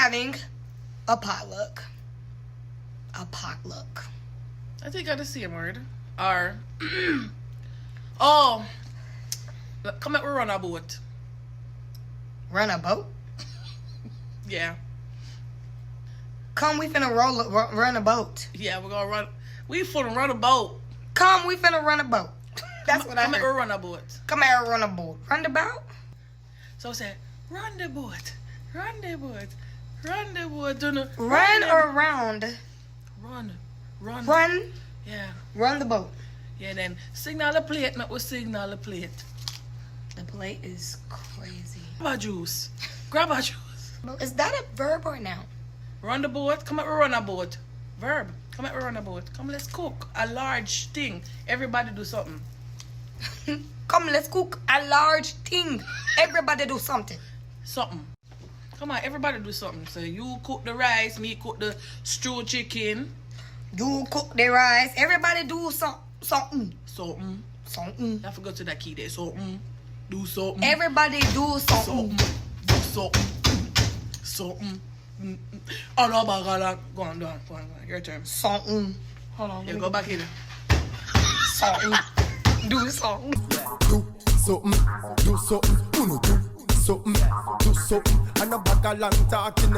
having a potluck. A potluck. I think I got the same word. Or oh, come at we run a boat. Run a boat? Yeah. Come, we finna run a boat. Yeah, we're gonna run. We finna run a boat. Come, we finna run a boat. That's what I Come at we heard. run a boat. Come here, run a boat. Run the boat? So I said, run the boat, run the boat, run the boat. Run around. Run. Run. Yeah. Run the boat. Yeah, then signal the plate, make we signal the plate. The plate is crazy. Grab a juice. Grab a juice. Is that a verb or noun? Run the boat. Come at we run a boat. Verb. Come at we run a boat. Come, let's cook a large thing. Everybody do something. Come, let's cook a large thing. Everybody do something. Something. Come on, everybody do something. So you cook the rice, me cook the stewed chicken. You cook the rice. Everybody do something. Something. Something. I forgot to that key there. Something. Do something. Everybody do something. Do something. Something. Oh no, bagala. Go on. Your turn. Something. Hold on. Yeah, go back here. Something. Do something. Do something, do something, do something, do something, and a bag of long talking.